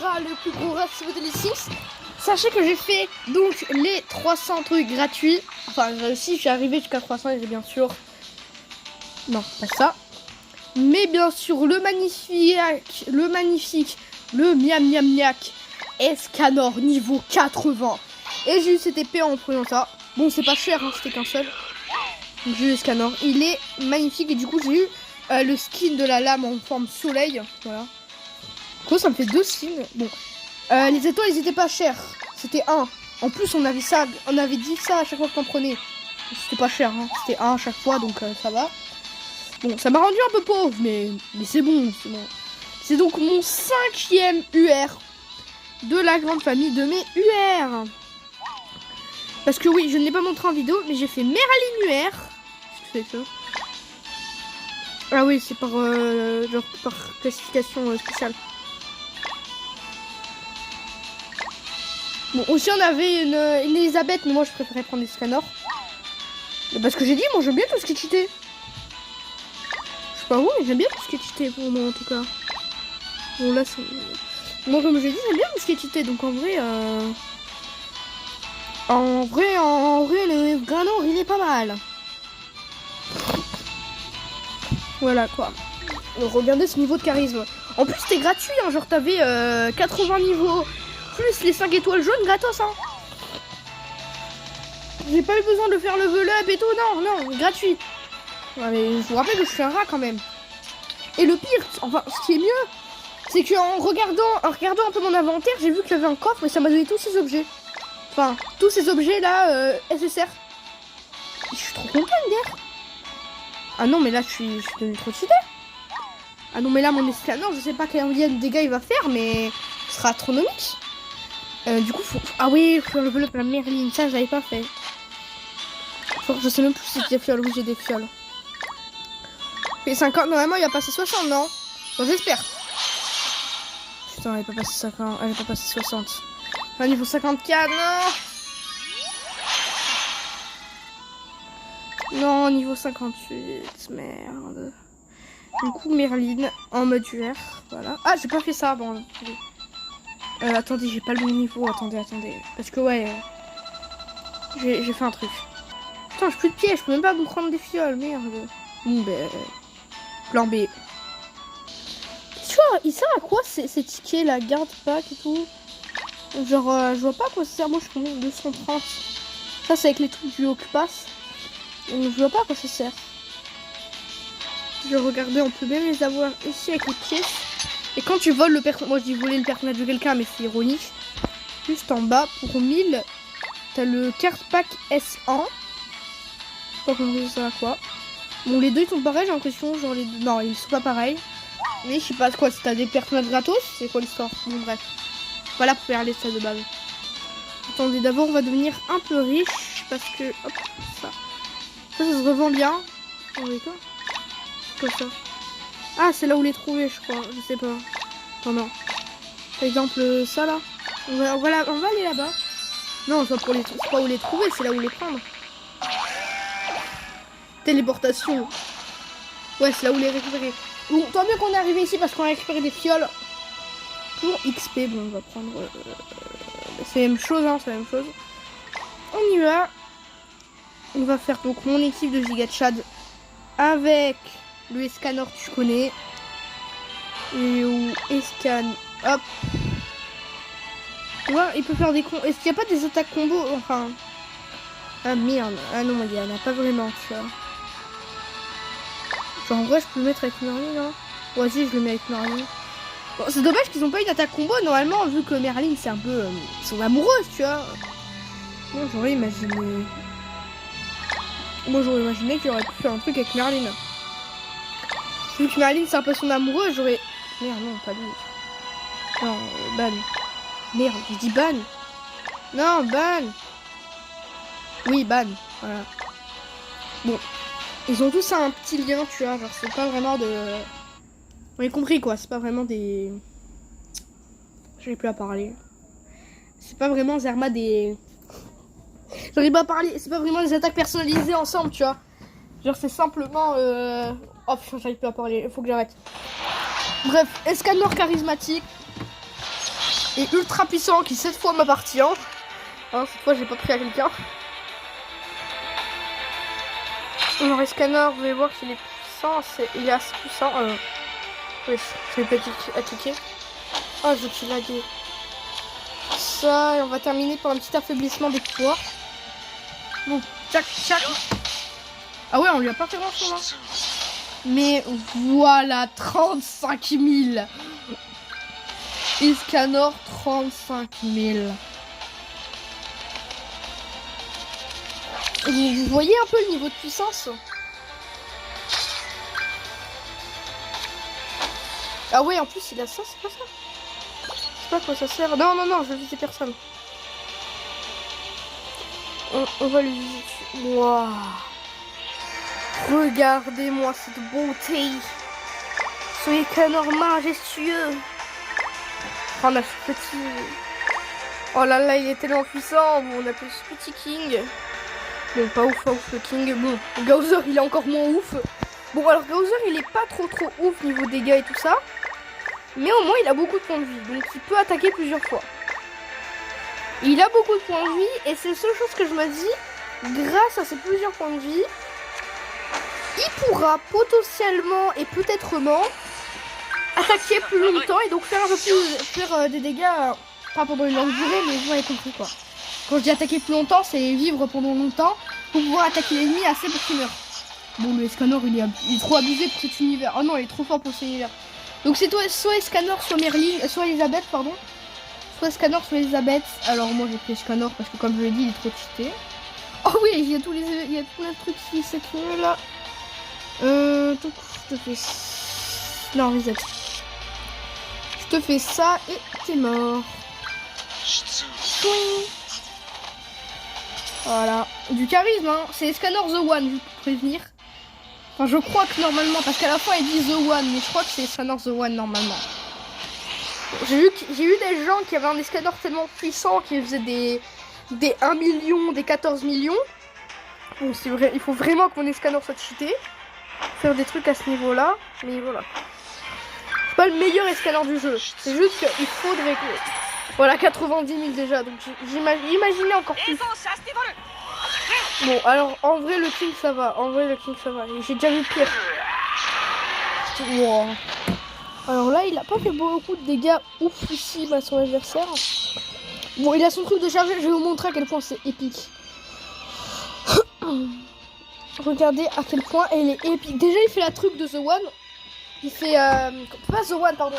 rat, le plus gros rat de les Sims. Sachez que j'ai fait donc les 300 trucs gratuits. Enfin, si je suis arrivé jusqu'à 300, et j'ai bien sûr... Non, pas ça. Mais bien sûr, le magnifique, le miam miam miac Escanor niveau 80. Et j'ai eu cette épée en prenant ça. Bon, c'est pas cher, hein, c'était qu'un seul. Donc j'ai eu Escanor. Il est magnifique et du coup, j'ai eu le skin de la lame en forme soleil. Voilà. Du coup, ça me fait 2 skins. Bon, les étoiles, ils étaient pas chers. C'était 1. En plus, on avait ça, on avait dit ça à chaque fois qu'on prenait. C'était pas cher, hein. C'était 1 à chaque fois, donc ça va. Bon, ça m'a rendu un peu pauvre, mais c'est bon, c'est bon. C'est donc mon 5e UR de la grande famille de mes UR. Parce que oui, je ne l'ai pas montré en vidéo, mais j'ai fait Merlin UR. Qu'est-ce que c'est ça? Ah oui, c'est par, genre, par classification spéciale. Bon, aussi on avait une Elisabeth, mais moi je préférais prendre des Escanor. Parce que j'ai dit, moi j'aime bien tout ce qui est cheaté. Je sais pas où, mais j'aime bien tout ce qui est cheaté pour moi en tout cas. Bon là, moi comme j'ai dit, j'aime bien tout ce qui est cheaté, donc en vrai, le Granor il est pas mal. Voilà quoi. Regardez ce niveau de charisme. En plus c'était gratuit, hein, genre t'avais 80 niveaux. Plus les 5 étoiles jaunes gratos, hein. J'ai pas eu besoin de faire level up et tout, non, gratuit. Ouais, mais je vous rappelle que je suis un rat quand même. Et le pire, enfin, ce qui est mieux, c'est qu'en regardant un peu mon inventaire, j'ai vu qu'il y avait un coffre et ça m'a donné tous ces objets. Enfin, tous ces objets là, SSR. Je suis trop contente d'ailleurs. Ah non, mais là, je suis devenu trop cheaté. Ah non, mais là, mon Escanor, je sais pas quel de dégâts il va faire, mais ce sera astronomique. Du coup, faut... Ah oui, faut level up la Merlin, ça j'avais pas fait. Je sais même plus si j'ai des fioles, oui j'ai des fioles. Et 50, normalement il va passer 60, non? Bon, j'espère. Putain, elle est pas passée 50, elle est pas passée 60. Enfin, niveau 54, non. Non, niveau 58, merde. Du coup, Merlin en mode UR, voilà. Ah, j'ai pas fait ça, bon. Attendez, j'ai pas le bon niveau. Attendez. Parce que ouais, j'ai fait un truc. Putain, j'ai plus de pieds, je peux même pas me prendre des fioles, merde. Bon, ben, plan B. Tu vois, il sert à quoi ces tickets, la garde pack et tout? Genre, je vois pas à quoi ça sert. Moi, je suis combien? 230. Ça, c'est avec les trucs du Hawk Pass. Donc, je vois pas à quoi ça sert. Je regardais, on peut bien les avoir ici avec les pièces. Et quand tu voles le personnage, moi je dis voler le personnage de quelqu'un, mais c'est ironique. Juste en bas, pour 1000, t'as le carte pack S1. Pas compris ça à quoi. Bon, les deux ils sont pareils, j'ai l'impression. Genre les deux. Non, ils sont pas pareils. Mais je sais pas quoi, si t'as des personnages gratos, c'est quoi l'histoire? Bon, bref. Voilà pour faire les stats de base. Attendez, d'abord on va devenir un peu riche. Parce que. Hop, ça. Ça se revend bien. Attendez, quoi? C'est quoi ça? Ah, c'est là où les trouver, je crois. Je sais pas. Non, non. Par exemple, ça là. On va aller là-bas. Non, c'est pas où les trouver, c'est là où les prendre. Téléportation. Ouais, c'est là où les récupérer. Bon, tant mieux qu'on est arrivé ici parce qu'on a récupéré des fioles. Pour XP, bon, on va prendre... c'est la même chose, hein, c'est la même chose. On y va. On va faire donc mon équipe de Giga Chad avec... le Escanor, tu connais. Et où Escan. Hop. Tu vois, il peut faire des combos. Est-ce qu'il n'y a pas des attaques combo? Enfin. Ah merde. Ah non, il n'y en a pas vraiment, tu vois. Genre, en vrai, je peux le mettre avec Merlin, là. Vas-y, je le mets avec Merlin. Bon, c'est dommage qu'ils n'ont pas une attaque combo, normalement, vu que Merlin, c'est un peu son amoureuse, tu vois. Moi, j'aurais imaginé. Qu'il aurait pu faire un truc avec Merlin. Vu que Merlin c'est un peu son amoureux, j'aurais... Merde, non, pas lui. Non, ban. Merde, je dis ban. Non, ban. Oui, ban. Voilà. Bon. Ils ont tous un petit lien, tu vois. Genre, c'est pas vraiment de... Vous avez compris, quoi. C'est pas vraiment des... J'arrive plus à parler. C'est pas vraiment Zerma des... J'arrive pas à parler. C'est pas vraiment des attaques personnalisées ensemble, tu vois. Genre, c'est simplement... Oh putain, j'arrive plus à parler, il faut que j'arrête. Bref, Escanor charismatique. est ultra puissant qui cette fois m'appartient. Hein, cette fois j'ai pas pris à quelqu'un. Alors Escanor, vous allez voir qu'il est puissant, il est assez puissant. Oui, je vais pas attaquer. Oh, je suis lagué. Ça, et on va terminer par un petit affaiblissement des pouvoirs. Bon, tchac, tchac. Ah ouais, on lui a pas fait grand chose. Hein. Mais voilà, 35 000. Escanor, 35 000. Vous voyez un peu le niveau de puissance? Ah ouais, en plus il a ça, c'est pas ça. Je sais pas à quoi ça sert. Non, non, non, je veux viser personne. On va lui viser. Waouh. Regardez-moi cette beauté. Ce Escanor majestueux. Oh, on a ce petit... Oh là là, il est tellement puissant. Bon, on appelle ce petit King. Bon, pas ouf le King. Bon, Gowser, il est encore moins ouf. Bon, alors Gowser, il est pas trop ouf niveau dégâts et tout ça. Mais au moins, il a beaucoup de points de vie. Donc, il peut attaquer plusieurs fois. Il a beaucoup de points de vie. Et c'est la seule chose que je me dis. Grâce à ces plusieurs points de vie, il pourra potentiellement et peut-être attaquer plus longtemps. Et donc faire un peu plus... Faire des dégâts... pas pendant une longue durée, mais vous avez compris quoi. Quand je dis attaquer plus longtemps, c'est vivre pendant longtemps pour pouvoir attaquer l'ennemi assez pour qu'il meure. Bon, le Escanor, il est trop abusé pour cet univers. Oh non, il est trop fort pour cet univers. Donc c'est soit Escanor, soit Merlin, soit Elisabeth, pardon. Soit Escanor, soit Elisabeth. Alors moi j'ai pris Escanor parce que comme je l'ai dit, il est trop cheaté. Oh oui, il y a tout le truc qui s'écrit là. Donc je te fais... Non, reset. Je te fais ça et t'es mort. Oui. Voilà. Du charisme, hein. C'est Escanor The One, pour prévenir. Enfin, je crois que normalement, parce qu'à la fin, il dit The One, mais je crois que c'est Escanor The One, normalement. J'ai eu des gens qui avaient un Escanor tellement puissant qu'ils faisaient des 1 million, des 14 millions. Bon, c'est vrai, il faut vraiment que mon Escanor soit cheaté. Faire des trucs à ce niveau-là, mais voilà. C'est pas le meilleur Escanor du jeu. C'est juste qu'il faudrait que... Voilà, 90 000 déjà, donc imaginez encore plus. Bon, alors, en vrai, le King, ça va. En vrai, le King, ça va. J'ai déjà vu pire. Wow. Alors là, il a pas fait beaucoup de dégâts oufissimes à son adversaire. Bon, il a son truc de charger. Je vais vous montrer à quel point c'est épique. Regardez à quel point elle est épique. Déjà, il fait la truc de The One. Il fait... Pas The One, pardon.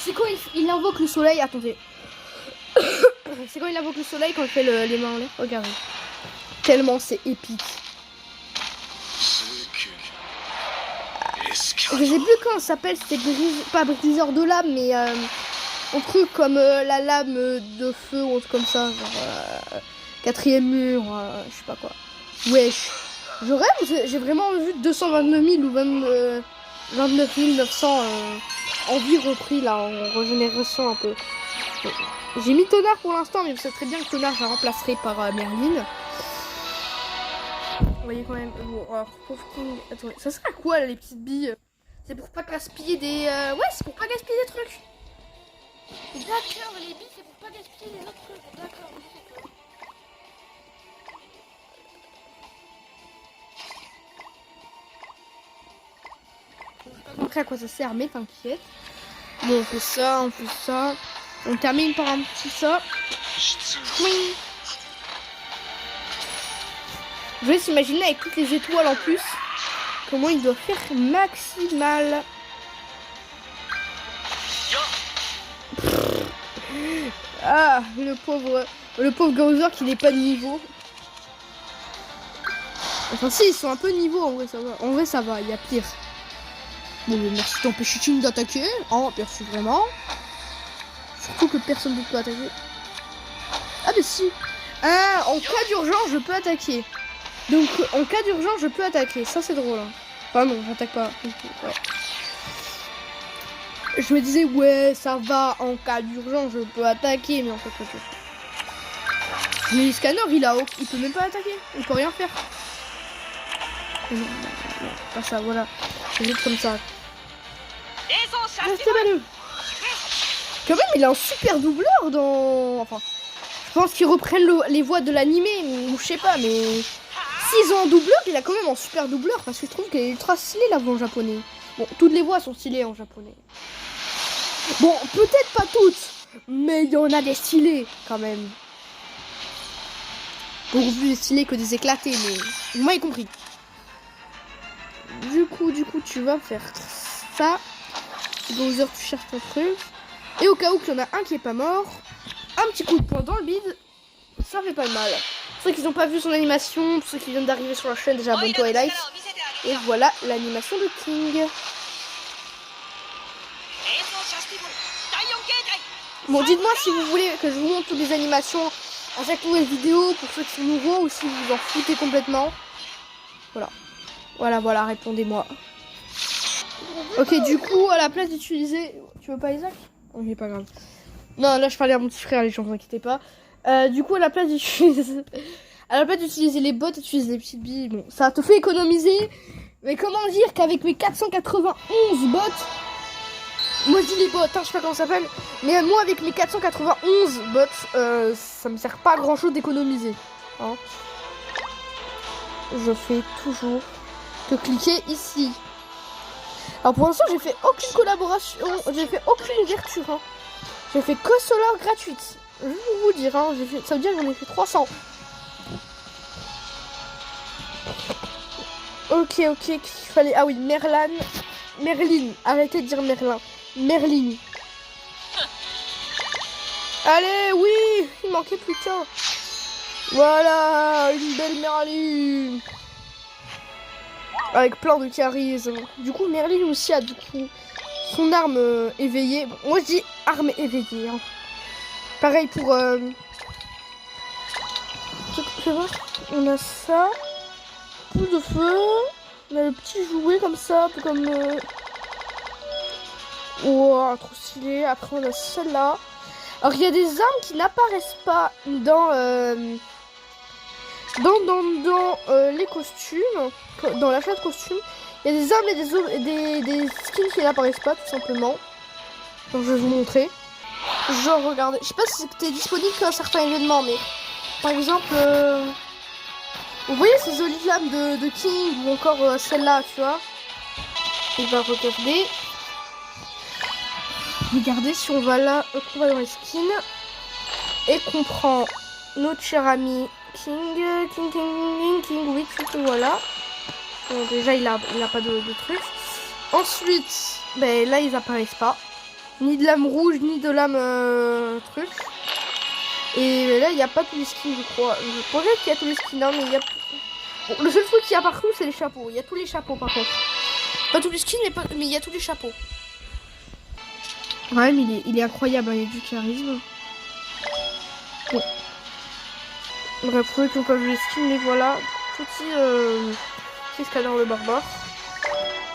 C'est quand il invoque le soleil. Attendez. C'est quand il invoque le soleil, quand il fait les mains en l'air. Regardez. Tellement c'est épique. Je sais plus comment ça s'appelle. C'était pas briseur de lame, mais un truc comme la lame de feu ou un truc comme ça. Genre 4e mur, je sais pas quoi. Wesh. Je rêve, j'ai vraiment vu 229 000 ou 29 900 en vie repris là, en régénération un peu. J'ai mis Tonnerre pour l'instant, mais vous savez très bien que Tonnerre je la remplacerai par Merlin. Vous voyez quand même. Bon, alors, pauvre King. Attendez, ça sert à quoi là, les petites billes? C'est pour pas gaspiller des. Ouais, c'est pour pas gaspiller des trucs. D'accord, les billes, c'est pour pas gaspiller les autres trucs. D'accord. Je vais pas montrer à quoi ça sert, mais t'inquiète. Bon, on fait ça, on fait ça. On termine par un petit ça. Oui. Je vais s'imaginer avec toutes les étoiles en plus comment il doit faire maximal. Ah, le pauvre Gowser qui n'est pas de niveau. Enfin si, ils sont un peu de niveau, en vrai ça va. En vrai ça va, il y a pire. Bon, merci d'empêcher King d'attaquer. Oh, merci vraiment. Surtout que personne ne peut attaquer. Ah mais si. Ah, en cas d'urgence je peux attaquer. Donc en cas d'urgence je peux attaquer. Ça c'est drôle. Hein. Enfin non, j'attaque pas. Ouais. Je me disais ouais ça va, en cas d'urgence je peux attaquer, mais en fait pas tout. Mais Escanor il peut même pas attaquer. Il peut rien faire. Non, pas ça, voilà. C'est juste comme ça. Restez malheureux. Quand même, il a un super doubleur dans... Enfin, je pense qu'ils reprennent les voix de l'animé, ou je sais pas, mais... S'ils ont un doubleur, il a quand même un super doubleur, parce que je trouve qu'elle est ultra stylée la voix en japonais. Bon, toutes les voix sont stylées en japonais. Bon, peut-être pas toutes, mais il y en a des stylés, quand même. Beaucoup plus stylés que des éclatés, mais... Vous m'avez compris. Du coup, tu vas faire ça. Bowser, tu cherches ton truc. Et au cas où qu'il y en a un qui est pas mort, un petit coup de poing dans le bide, ça fait pas de mal. Pour ceux qui n'ont pas vu son animation, pour ceux qui viennent d'arriver sur la chaîne, déjà abonne-toi et like. Et voilà l'animation de King. Bon, dites-moi si vous voulez que je vous montre toutes les animations à chaque nouvelle vidéo, pour ceux qui sont nouveaux, ou si vous vous en foutez complètement. Voilà, répondez-moi. Ok, du coup, à la place d'utiliser... Tu veux pas Isaac? Ok, pas grave. Non, là, je parlais à mon petit frère, les gens, ne vous inquiétez pas. Du coup, à la place d'utiliser... les bots, utilise les petites billes. Bon, ça te fait économiser. Mais comment dire qu'avec mes 491 bots... Moi, je dis les bots, je sais pas comment ça s'appelle. Mais moi, avec mes 491 bots, ça me sert pas à grand-chose d'économiser. Hein. Je fais toujours que cliquer ici. Alors pour l'instant j'ai fait aucune collaboration, j'ai fait aucune ouverture. Hein. J'ai fait que Solar gratuite. Je vais vous dire, hein, ça veut dire que j'en ai fait 300. Ok, qu'il fallait... Ah oui, Merlin, arrêtez de dire Merlin. Merlin. Allez, oui, il manquait plus qu'un. Voilà, une belle Merlin. Avec plein de charisme. Du coup, Merlin aussi a du coup son arme éveillée. Bon, moi je dis arme éveillée. Hein. Pareil pour... Tu vois, on a ça. Poule de feu. On a le petit jouet comme ça, un peu comme... Wow, trop stylé. Après on a celle-là. Alors il y a des armes qui n'apparaissent pas dans... Dans les costumes, dans l'achat de costumes, il y a des armes et des skins qui n'apparaissent pas tout simplement. Donc je vais vous montrer. Genre regardez, je sais pas si c'était disponible qu'à certains événements, mais par exemple, vous voyez ces jolies lames de King ou encore celle-là, tu vois. On va regarder. Regardez si on va là, on va dans les skins et qu'on prend notre cher ami. King, oui, voilà. Bon, déjà, il a pas de trucs. Ensuite, ben, là, ils apparaissent pas. Ni de lame rouge, ni de lame truc. Et là, il n'y a pas tous les skins, je crois. Je crois qu'il y a tous les skins, hein, mais il y a... Bon, le seul truc qu'il y a partout, c'est les chapeaux. Il y a tous les chapeaux, par contre. Pas tous les skins, mais il y a tous les chapeaux. Ouais, mais il est incroyable, hein, il y a du charisme. Bon. Bref, pour ceux qui n'ont pas vu les skins, les voilà. Petit scanner le barbare.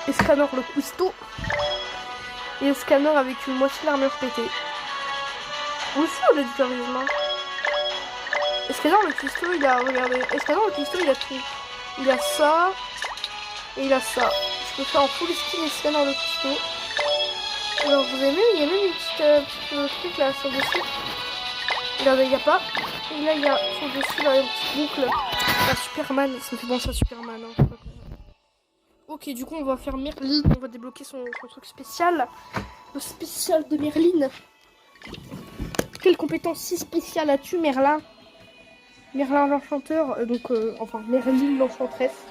Et scanner le cuistot. Et scanner avec une moitié l'armure pétée. Aussi, on a du charisme. Hein. Et scanner le cuistot, il a... Regardez. Et scanner le cuistot, il a tout. Il a ça. Et il a ça. Je peux faire en full skin et scanner le cuistot. Alors, vous avez vu, il y a même une petite truc là sur le dessus. Regardez, il n'y a pas. Et là, il y a son dessus, là, une petite boucle. La Superman, ça me fait penser à Superman. Hein. Ok, du coup, on va faire Merlin. On va débloquer son truc spécial. Le spécial de Merlin. Quelle compétence si spéciale as-tu, Merlin? Merlin l'enchanteur. Enfin, Merlin l'enchanteresse.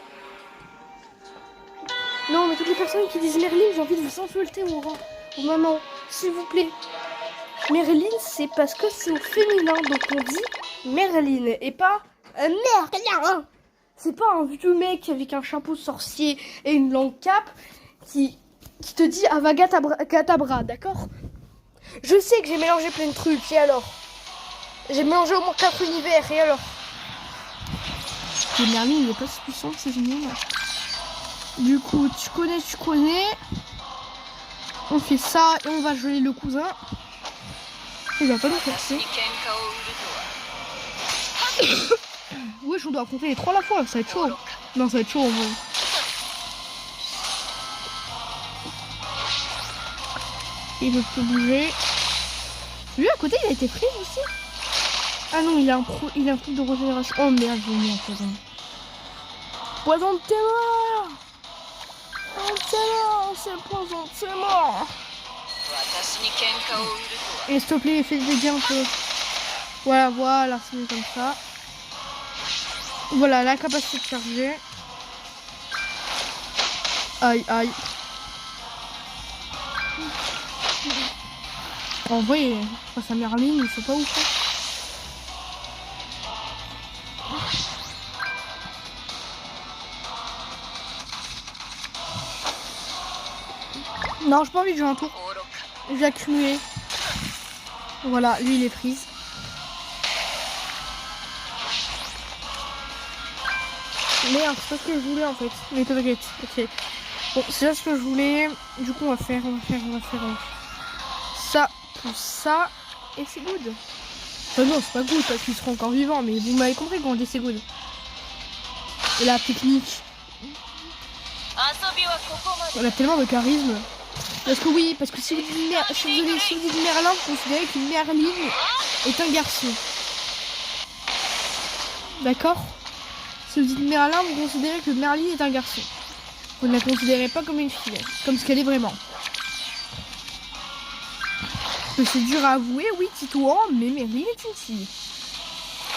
Non, mais toutes les personnes qui disent Merlin, j'ai envie de vous insulter au maman. S'il vous plaît. Merlin, c'est parce que c'est au féminin, donc on dit Merlin et pas Merlin. C'est pas un vieux mec avec un chapeau sorcier et une longue cape qui te dit Avagatabra, d'accord? Je sais que j'ai mélangé plein de trucs, et alors? J'ai mélangé au moins 4 univers, et alors? Mais Merlin, il est pas si puissant, c'est génial. Du coup, tu connais. On fait ça et on va geler le cousin. Il va pas nous percer. Wesh, on doit compter les 3 à la fois, ça va être chaud. Non, ça va être chaud en vrai. Il veut plus bouger. Lui à côté il a été pris aussi. Ah non, il a un truc de régénération. Oh merde, j'ai mis un poison. Poison, t'es mort. Oh, c'est mort, c'est poison, c'est mort. Et s'il te plaît, fais des dégâts un peu. Voilà, c'est mieux comme ça. Voilà, la capacité de charger. Aïe. En vrai, face à Merlin, il faut pas ouf. Non, j'ai pas envie de jouer un tour. J'ai accumulé. Voilà, lui il est prise. Merde, c'est pas ce que je voulais en fait. Mais t'inquiète, ok. Bon, c'est là ce que je voulais. Du coup, on va faire ça plus ça. Et c'est good. Enfin, non, c'est pas good parce qu'ils seront encore vivants. Mais vous m'avez compris quand on dit c'est good. Et la technique. On a tellement de charisme. Parce que oui, parce que si vous dites Merlin, vous considérez que Merlin est un garçon. D'accord? Si vous dites Merlin, vous considérez que Merlin est un garçon. Vous ne la considérez pas comme une fille, comme ce qu'elle est vraiment. C'est dur à avouer, oui, Titouan, mais Merlin est une fille.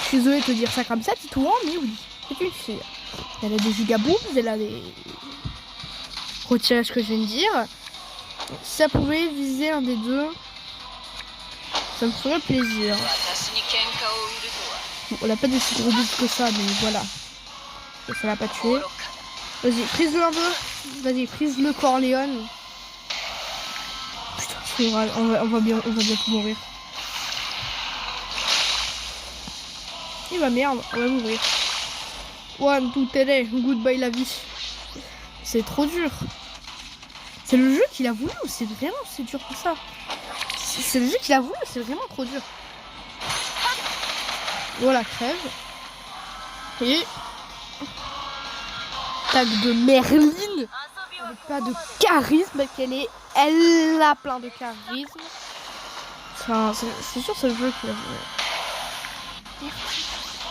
Je suis désolée de te dire ça comme ça, Titouan, mais oui, c'est une fille. Elle a des gigaboobs, elle a des... Retirez ce que je viens de dire. Si ça pouvait viser un des deux, ça me ferait plaisir. Bon, on n'a pas des si gros boobs que ça, mais voilà. Et ça l'a pas tué. Vas-y, prise-le un peu. Vas-y, prise-le Corleone. Putain, on va bien tout mourir. Il va merde, on va mourir. One, two, télé, goodbye la vie. C'est trop dur. C'est le jeu qu'il a voulu ou c'est vraiment c'est dur pour ça? C'est le jeu qu'il a voulu, c'est vraiment trop dur. Voilà, crève. Et... tag de Merlin. Avec pas de charisme elle a plein de charisme. C'est sûr c'est le jeu qu'il a voulu.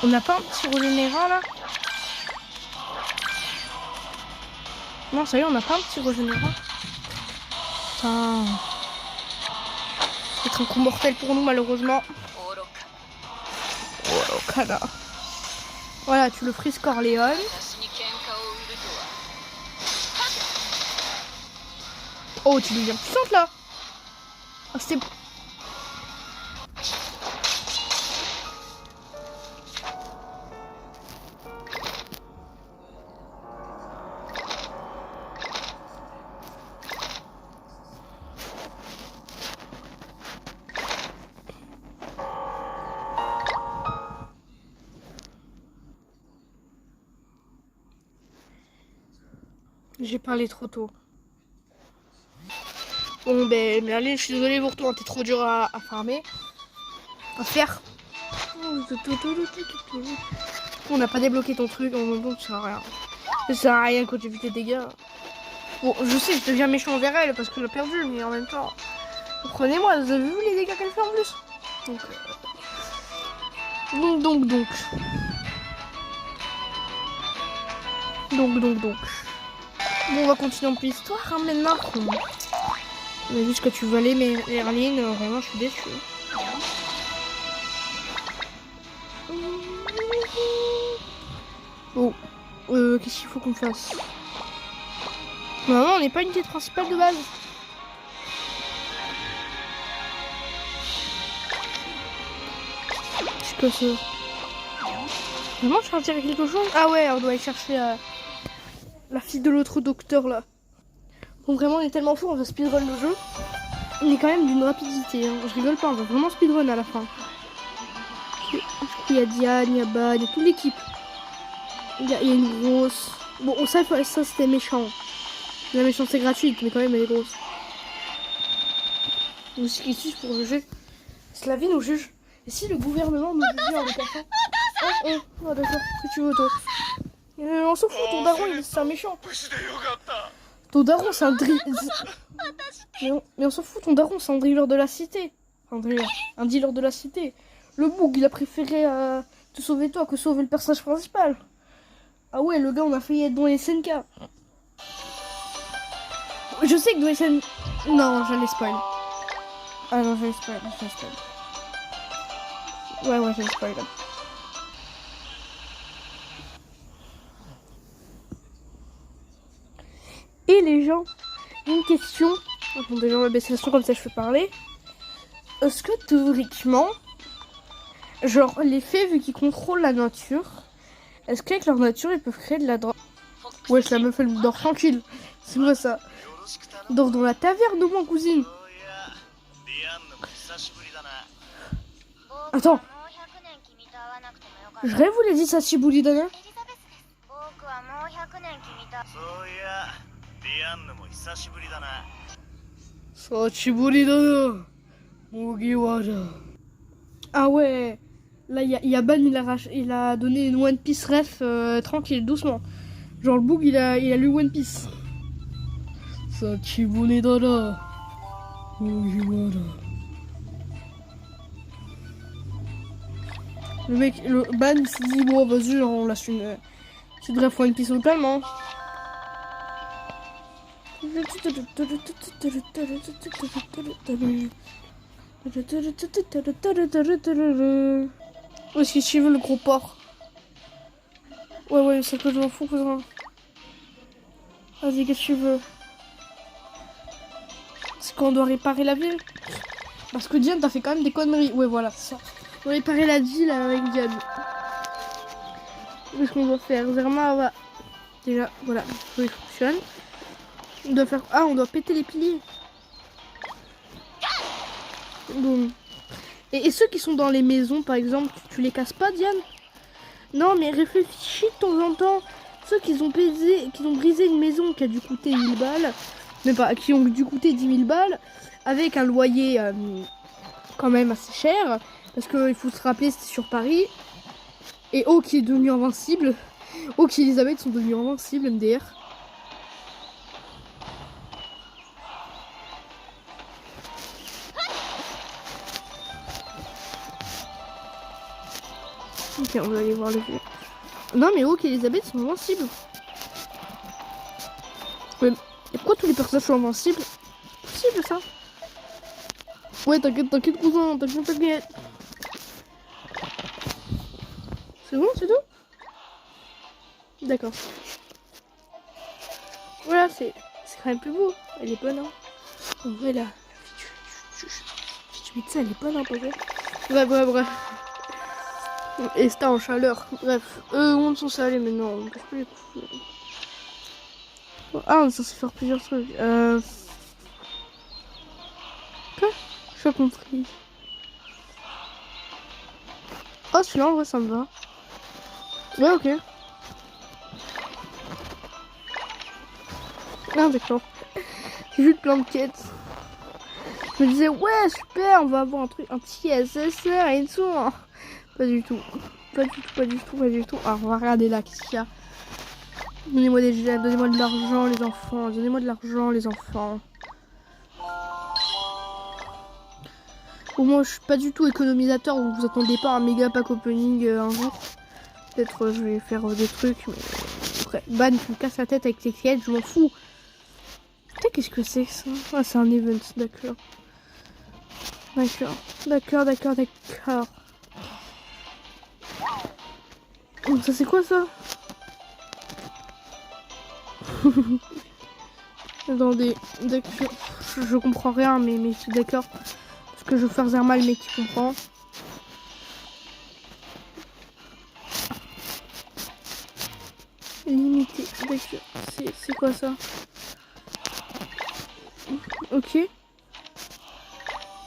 On n'a pas un petit régénérant là? Non, ça y est, on n'a pas un petit régénérant. Putain. C'est un coup mortel pour nous malheureusement. Orokana. Voilà, tu le frises Corleone. Oh, tu deviens puissante là. Oh, c'était... J'ai parlé trop tôt. Bon ben Merlin, je suis désolée pour toi, t'es trop dur à farmer. À faire. On n'a pas débloqué ton truc, en même temps ça sert à rien. Ça sert à rien quand tu fais tes dégâts. Bon, je sais, je deviens méchant envers elle parce que j'ai perdu, mais en même temps. Comprenez-moi, vous avez vu les dégâts qu'elle fait en plus? Donc. Bon, on va continuer un peu l'histoire hein, maintenant. On a vu ce que tu valais, mais Merlin, vraiment, je suis déçue. Bon, qu'est-ce qu'il faut qu'on fasse? Non, on n'est pas une quête principale de base. Qu'est-ce que c'est? Vraiment, je cherche quelque chose? Ah ouais, on doit aller chercher la fille de l'autre docteur là. Donc vraiment, on est tellement fou, on va speedrun le jeu. On est quand même d'une rapidité, hein. Je rigole pas, on va vraiment speedrun à la fin. Il y a Diane, il y a Bad, il y a toute l'équipe. Il y a une grosse... Bon, ça c'était méchant. La méchante c'est gratuite, mais quand même elle est grosse. Nous ce qui suit pour juger. Slavine nous juge. Et si le gouvernement nous jugeait en le cachant? Oh d'accord, que tu veux toi? On s'en fout, ton daron c'est un méchant. Ton daron c'est un drilleur. Mais on s'en fout, ton daron c'est un drilleur de la cité. Andrea, un dealer de la cité. Le boug, il a préféré te sauver toi que sauver le personnage principal. Ah ouais, le gars, on a failli être dans les SNK. Je sais que dans les SNK... Non, j'allais spoil. Ah non, j'allais spoil. Ouais, j'allais spoil. Et les gens, une question. Attendez, je vais baisser le son comme ça je peux parler. Est-ce que théoriquement, genre les fées, vu qu'ils contrôlent la nature, est-ce qu'avec leur nature, ils peuvent créer de la drogue? Wesh, la meuf, elle dort tranquille. C'est moi ça. Dors dans la taverne au moins, cousine. Attends. Je rêve vous l'ai dit ça, Shibuli Dana. Ah ouais. Là, il y a Ban, il a donné une One Piece ref tranquille, doucement. Genre le boug, il a lu One Piece. Sachibuni Dana. Le mec, le Ban, il s'est dit, bon, vas-y, on lâche une ref One Piece totalement. Où est-ce que tu veux le gros porc? Ouais, c'est que je m'en fous, cousin. Vas-y, qu'est-ce que tu veux? C'est qu'on doit réparer la ville. Parce que Diane, t'as fait quand même des conneries. Ouais, voilà, c'est ça. On doit réparer la ville avec Diane. Qu'est-ce qu'on doit faire? Zerma va... Déjà, voilà, il fonctionne. On doit faire... Ah, on doit péter les piliers. Boum. Et ceux qui sont dans les maisons, par exemple, tu les casses pas, Diane? Non, mais réfléchis de temps en temps. Ceux qui ont brisé une maison qui a dû coûter 1000 balles, mais pas, qui ont dû coûter 10 000 balles, avec un loyer quand même assez cher, parce qu'il faut se rappeler, c'était sur Paris. Et Oh qui est devenu invincible. Oh qui et Elisabeth sont devenus invincibles, MDR. Ok, on va aller voir le jeu. Non mais Oh et Elisabeth sont invincibles. Ouais, et pourquoi tous les personnages sont invincibles? C'est possible ça? Ouais, t'inquiète cousin, t'inquiète. C'est bon, c'est tout? D'accord. Voilà, c'est quand même plus beau. Elle est bonne, hein. En vrai, là, tu mets ça, elle est bonne, hein, pas vrai. Bref. Et c'était en chaleur. Bref. On est censé aller maintenant. On casse plus les coups. Ah, on est censé faire plusieurs trucs. Quoi? Je pas compris. Oh, celui-là, en vrai, ça me va. Ouais, ok. Ah, d'accord. J'ai vu plein de quêtes. Je me disais, ouais, super, on va avoir un petit SSR et tout. Hein. Pas du tout. Pas du tout. Alors, on va regarder là, qu'est-ce qu'il y a. Donnez-moi des gemmes, donnez-moi de l'argent, les enfants. Donnez-moi de l'argent, les enfants. Au moins, je suis pas du tout économisateur, donc vous attendez pas un méga pack opening un jour. Peut-être je vais faire des trucs, mais après, Ban, tu me casses la tête avec tes quêtes, je m'en fous. Putain, qu'est-ce que c'est ça? Ah, c'est un event, d'accord. D'accord. Ça, c'est quoi ça? Attendez, d'accord. Je comprends rien, mais je suis d'accord. Parce que je veux faire Zerma, le mec qui comprend. Limité, d'accord. C'est quoi ça? Ok.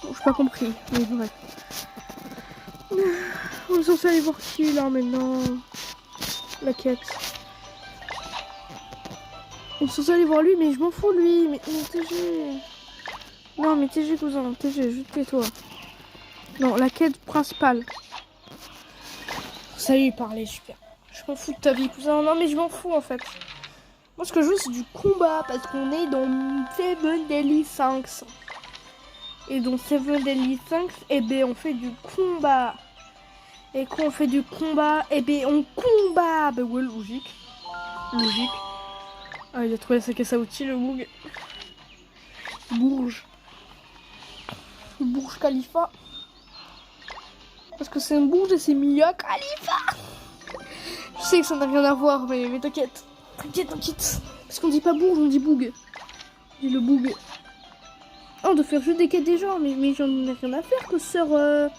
Bon, j'ai pas compris, mais bref. On est censé aller voir qui là maintenant? La quête. On est censé aller voir lui, mais je m'en fous lui. Mais TG. Non, mais TG cousin, TG, juste tais-toi. Non, la quête principale. Ça lui parler, super. Je m'en fous de ta vie cousin. Non, mais je m'en fous en fait. Moi, ce que je veux, c'est du combat parce qu'on est dans Seven Deadly 5. Et donc Seven Deadly Sins, et ben on fait du combat. Et quand on fait du combat, et ben on combat. Ben ouais, logique. Logique. Ah, il a trouvé sa caisse à outils, le Boug. Bourge. Bourge Khalifa. Parce que c'est un Bourge et c'est Mia Khalifa. Je sais que ça n'a rien à voir, mais t'inquiète. T'inquiète. Parce qu'on dit pas Bourge, on dit Boug. On dit le Boug. Ah, on doit faire juste des quêtes des gens, mais j'en ai rien à faire que sœur...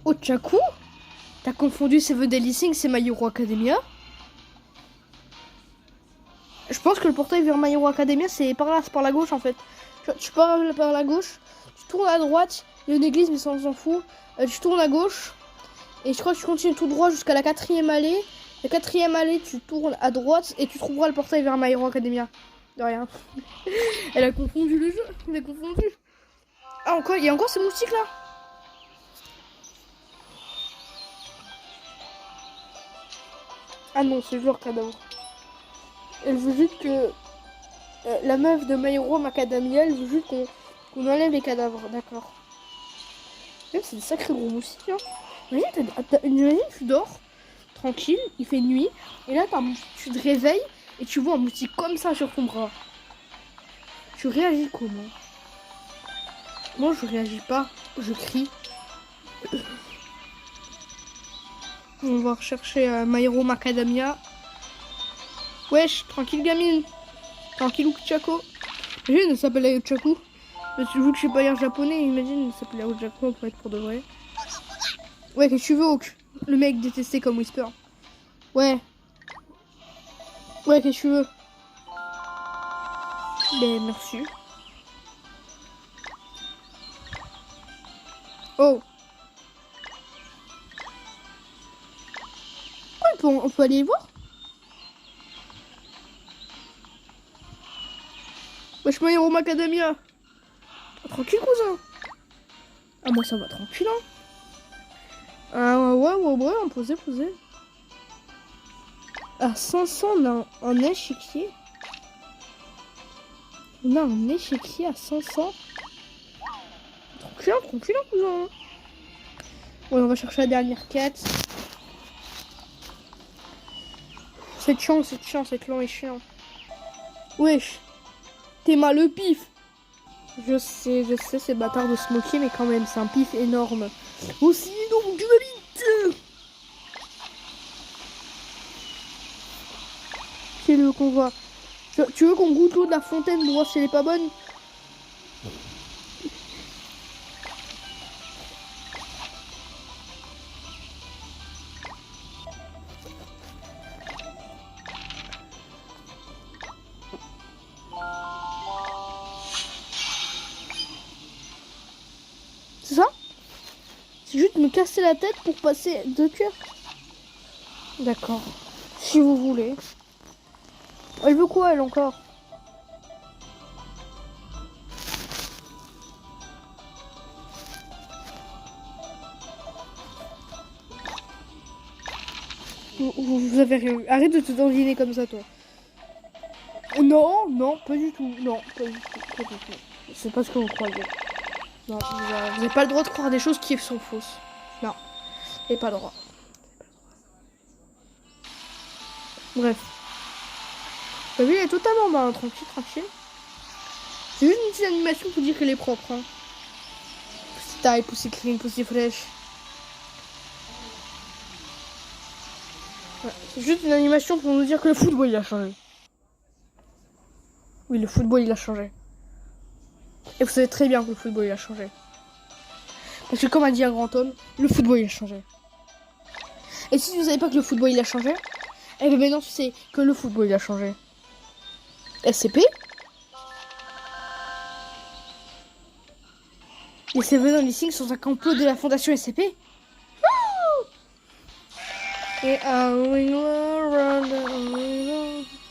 Ochaku? T'as confondu Seven Deadly Sins et My Hero Academia? Je pense que le portail vers My Hero Academia, c'est par là, c'est par la gauche en fait. Tu pars par la gauche, tu tournes à droite, il y a une église mais ça on s'en fout. Tu tournes à gauche, et je crois que tu continues tout droit jusqu'à la 4e allée. La 4e allée, tu tournes à droite et tu trouveras le portail vers My Hero Academia. De rien. Elle a confondu le jeu, elle a confondu. Ah encore, il y a encore ces moustiques là. Ah non, c'est genre cadavre. Elle veut juste que... la meuf de My Hero Macadamia, elle veut juste qu'on enlève les cadavres, d'accord. Même c'est des sacrés gros moustiques, hein. Imagine, tu dors, tranquille, il fait nuit, et là tu te réveilles, et tu vois un moustique comme ça sur ton bras. Tu réagis comment? Moi, je réagis pas, je crie. On va rechercher My Hero Macadamia. Wesh, tranquille gamine. Tranquille Chaco. Imagine, elle s'appelle Chaco. Vu que je sais pas lire japonais, imagine, elle s'appelle Chaco pour être pour de vrai. Ouais, qu'est-ce que tu veux, Hawk? Le mec détesté comme Whisper. Ouais. Ouais, qu'est-ce que tu veux? Ben, merci. Oh. On peut aller les voir? Wesh, My Hero Macadamia. Tranquille, cousin. Ah, moi, ça va tranquille, hein. Ah, ouais, posez. À 500, on a un échiquier. On a un échiquier à 500. Tranquille, cousin. Ouais, on va chercher la dernière quête. C'est chiant, cette lent est chiant. Wesh. T'es mal le pif. Je sais, c'est bâtard de se moquer, mais quand même, c'est un pif énorme. Aussi énorme que ma bite. C'est le qu'on voit. Tu veux qu'on goûte l'eau de la fontaine pour voir si elle est pas bonne? C'est ça? C'est juste me casser la tête pour passer 2 cœurs. D'accord. Si vous voulez. Elle veut quoi, elle, encore? Vous avez rien vu. Arrête de te dandiner comme ça, toi. Non, pas du tout. Non, pas du tout. C'est pas ce que vous croyez. Non, vous n'avez pas le droit de croire des choses qui sont fausses. Non, vous n'avez pas le droit. Bref. T'as vu, elle est totalement tranquille. C'est juste une petite animation pour dire qu'elle est propre. Hein. Pussy taille, pussy clean, pussy fraîche. Ouais, c'est juste une animation pour nous dire que le football il a changé. Oui, le football il a changé. Et vous savez très bien que le football il a changé. Parce que comme a dit un grand homme, le football il a changé. Et si vous savez pas que le football il a changé, eh bien maintenant tu sais que le football il a changé. SCP? Les Seven Deadly Sins sont un complot de la fondation SCP? Et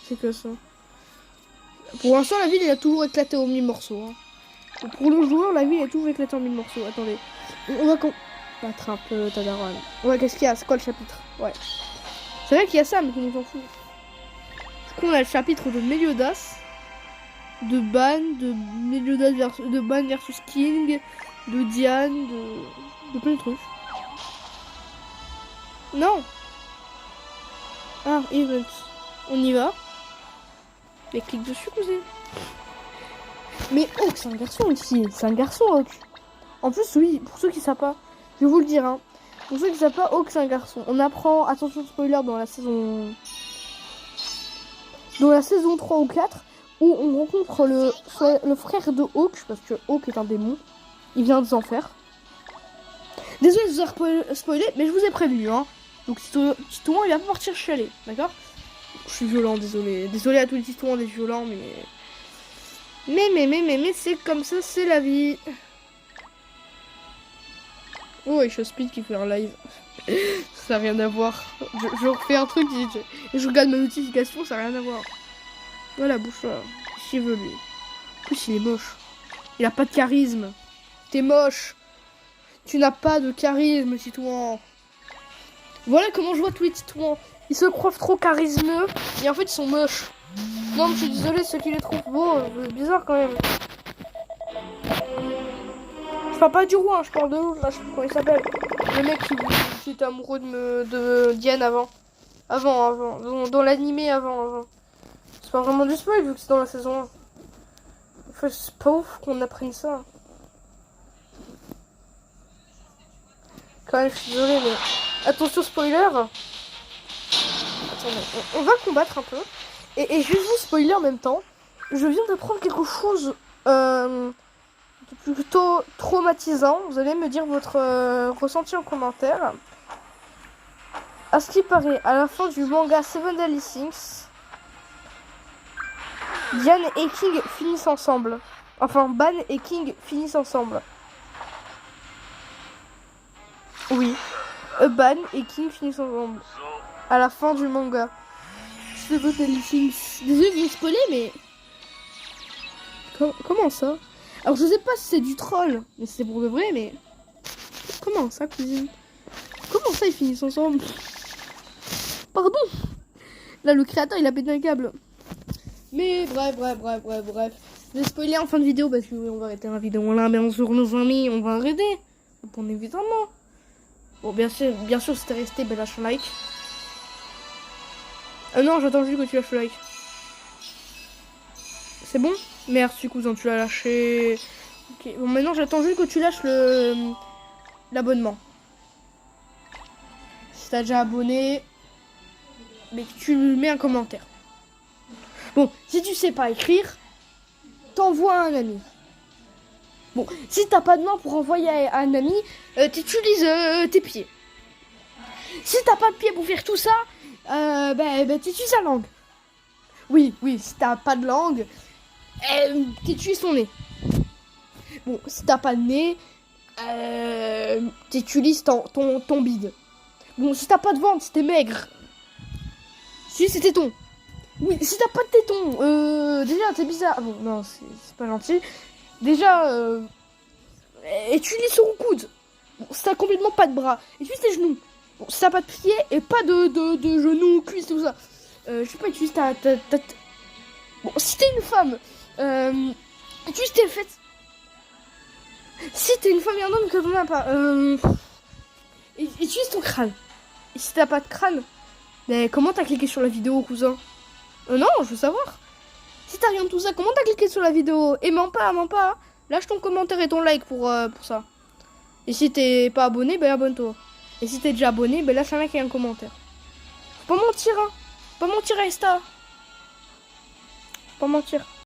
c'est que ça. Pour l'instant, la ville elle a toujours éclaté en 1000 morceaux. Hein. Pour le joueur, la ville est toujours éclatée en 1000 morceaux. Attendez. On va attrape ta daronne. Ouais, qu'est-ce qu'il y a? C'est quoi le chapitre? Ouais. C'est vrai qu'il y a ça, mais on s'en fout. Du coup, on a le chapitre de Meliodas. de Ban, de Meliodas de Ban versus King, de Diane, de plein de trucs. Non. Ah, Event. On y va. Et clique dessus, cousin. Mais Hawk, c'est un garçon ici. C'est un garçon, Hawk. En plus, oui, pour ceux qui ne savent pas, je vais vous le dire, hein. Pour ceux qui ne savent pas, Hawk, c'est un garçon. On apprend, attention spoiler, dans la saison 3 ou 4, où on rencontre le frère de Hawk, parce que Hawk est un démon. Il vient des enfers. Désolé de vous avoir spoilé, mais je vous ai prévenu, hein. Donc, Titouan, il va pas partir chialer, d'accord? Je suis violent, désolé. Désolé à tous les Titouans des violents, mais c'est comme ça, c'est la vie. Oh, et Speed qui fait un live. Ça n'a rien à voir. Je refais un truc et je regarde ma notification, ça n'a rien à voir. Voilà, bouche s'il veut lui. En plus, il est moche. Il a pas de charisme. T'es moche. Tu n'as pas de charisme, Titouan. Voilà comment je vois tous les Titouans. Ils se croient trop charismeux et en fait ils sont moches. Non, mais je suis désolé ceux qui les trouvent beaux, c'est bizarre quand même. Je parle pas du roi, hein, je parle de l'autre là, je sais plus comment il s'appelle. Le mec qui était amoureux de Diane avant. Dans l'animé avant. C'est pas vraiment du spoil vu que c'est dans la saison 1. Enfin, c'est pas ouf qu'on apprenne ça. Quand même, je suis désolée, mais attention spoiler. Attendez, on va combattre un peu. Et je vais vous spoiler en même temps. Je viens d'apprendre quelque chose de plutôt traumatisant. Vous allez me dire votre ressenti en commentaire. À ce qui paraît, à la fin du manga Seven Deadly Sins, Diane et King finissent ensemble. Enfin, Ban et King finissent ensemble. Oui. Ban et King finissent ensemble. À la fin du manga. Seven Deadly Sins. Désolé de vous spoiler, mais... Comment ça? Alors, je sais pas si c'est du troll, mais c'est pour de vrai, mais... Comment ça, cousine? Comment ça, ils finissent ensemble? Pardon. Là, le créateur, il a pété un câble. Mais bref. Je vais spoiler en fin de vidéo parce que oui, on va arrêter la vidéo là, mais on se nos amis, on va arrêter. Bon, évidemment. Bon, bien sûr, si t'es resté, ben lâche un like. Non, j'attends juste que tu lâches le like. C'est bon? Merci, cousin, tu l'as lâché. Ok, bon, maintenant, j'attends juste que tu lâches l'abonnement. Si t'as déjà abonné, mais que tu mets un commentaire. Bon, si tu sais pas écrire, t'envoies à un ami. Bon, si t'as pas de main pour envoyer à un ami, t'utilises tes pieds. Si t'as pas de pieds pour faire tout ça, t'utilises la langue. Oui, si t'as pas de langue, t'utilises ton nez. Bon, si t'as pas de nez, t'utilises ton bide. Bon, si t'as pas de ventre, si t'es maigre, si c'est téton. Oui, si t'as pas de téton, déjà t'es bizarre. Bon, non, c'est pas gentil. Déjà, utilise son coude. Bon, si t'as complètement pas de bras, utilise tes genoux. Bon, si t'as pas de pieds et pas de genoux, cuisses, tout ça. Je sais pas, utilise ta... Bon, si t'es une femme, utilise tes fesses. Si t'es une femme et un homme que t'en as pas, utilise ton crâne. Et si t'as pas de crâne, mais comment t'as cliqué sur la vidéo, cousin? Non, je veux savoir. Si t'as rien de tout ça, comment t'as cliqué sur la vidéo? Et mens pas. Lâche ton commentaire et ton like pour ça. Et si t'es pas abonné, ben abonne-toi. Et si t'es déjà abonné, ben lâche un like et un commentaire. Faut pas mentir, hein. Faut pas mentir, Insta. Faut pas mentir.